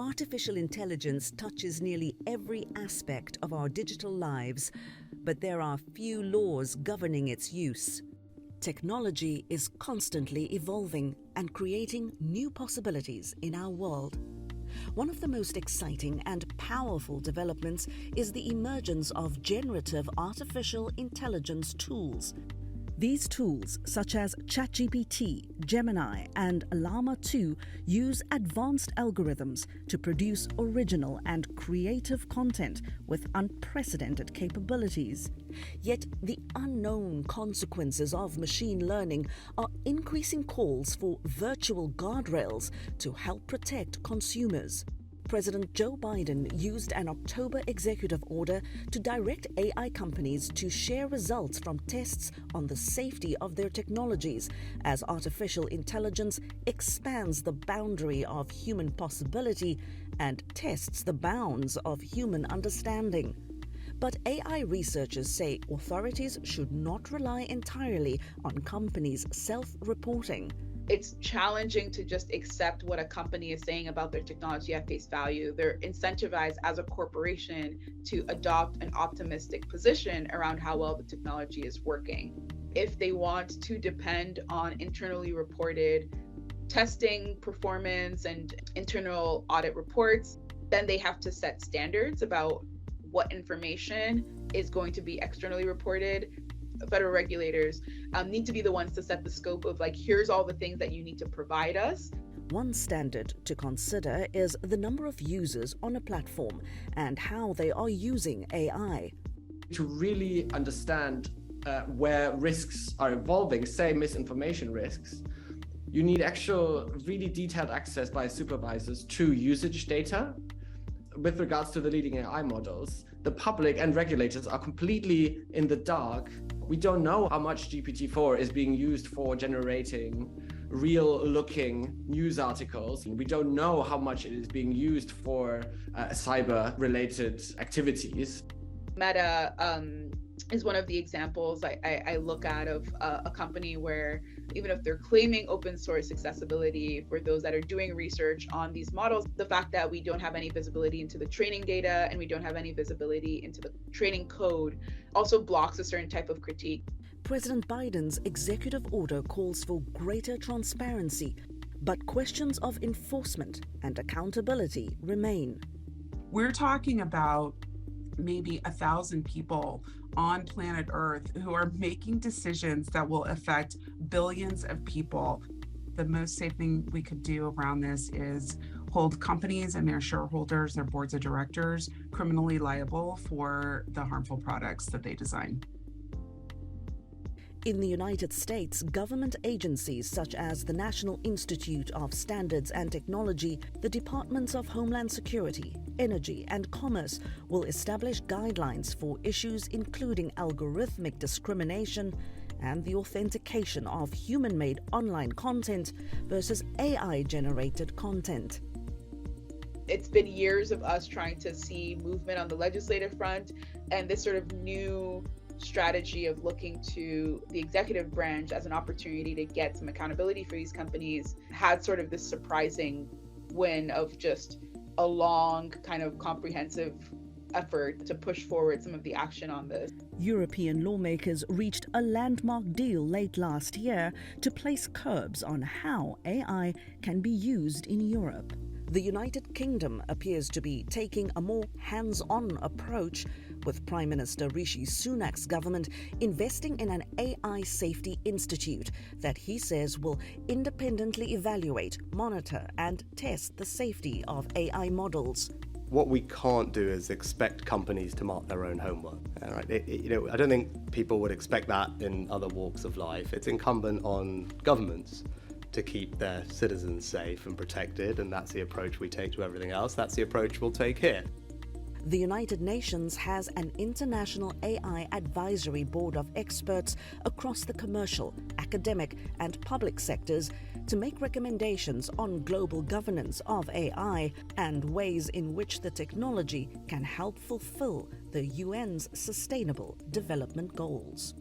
Artificial intelligence touches nearly every aspect of our digital lives, but there are few laws governing its use. Technology is constantly evolving and creating new possibilities in our world. One of the most exciting and powerful developments is the emergence of generative artificial intelligence tools. These tools, such as ChatGPT, Gemini and Llama 2, use advanced algorithms to produce original and creative content with unprecedented capabilities. Yet the unknown consequences of machine learning are increasing calls for virtual guardrails to help protect consumers. President Joe Biden used an October executive order to direct AI companies to share results from tests on the safety of their technologies as artificial intelligence expands the boundary of human possibility and tests the bounds of human understanding. But AI researchers say authorities should not rely entirely on companies' self-reporting. It's challenging to just accept what a company is saying about their technology at face value. They're incentivized as a corporation to adopt an optimistic position around how well the technology is working. If they want to depend on internally reported testing performance and internal audit reports, then they have to set standards about what information is going to be externally reported. Federal regulators need to be the ones to set the scope of here's all the things that you need to provide us. One standard to consider is the number of users on a platform and how they are using AI. To really understand where risks are evolving, say misinformation risks, you need actual really detailed access by supervisors to usage data. With regards to the leading AI models, the public and regulators are completely in the dark. We don't know how much GPT-4 is being used for generating real-looking news articles. We don't know how much it is being used for cyber-related activities. Meta is one of the examples I look at of a company where even if they're claiming open source accessibility for those that are doing research on these models, the fact that we don't have any visibility into the training data and we don't have any visibility into the training code also blocks a certain type of critique. President Biden's executive order calls for greater transparency, but questions of enforcement and accountability remain. We're talking about maybe 1,000 people on planet Earth who are making decisions that will affect billions of people. The most safe thing we could do around this is hold companies and their shareholders, their boards of directors, criminally liable for the harmful products that they design. In the United States, government agencies such as the National Institute of Standards and Technology, the Departments of Homeland Security, Energy and Commerce will establish guidelines for issues including algorithmic discrimination and the authentication of human-made online content versus AI-generated content. It's been years of us trying to see movement on the legislative front, and this sort of new strategy of looking to the executive branch as an opportunity to get some accountability for these companies had sort of this surprising win of just a long kind of comprehensive effort to push forward some of the action on this. European lawmakers reached a landmark deal late last year to place curbs on how AI can be used in Europe. The United Kingdom appears to be taking a more hands-on approach, with Prime Minister Rishi Sunak's government investing in an AI safety institute that he says will independently evaluate, monitor and test the safety of AI models. What we can't do is expect companies to mark their own homework. Right? I don't think people would expect that in other walks of life. It's incumbent on governments to keep their citizens safe and protected, and that's the approach we take to everything else. That's the approach we'll take here. The United Nations has an international AI advisory board of experts across the commercial, academic, and public sectors to make recommendations on global governance of AI and ways in which the technology can help fulfill the UN's Sustainable Development Goals.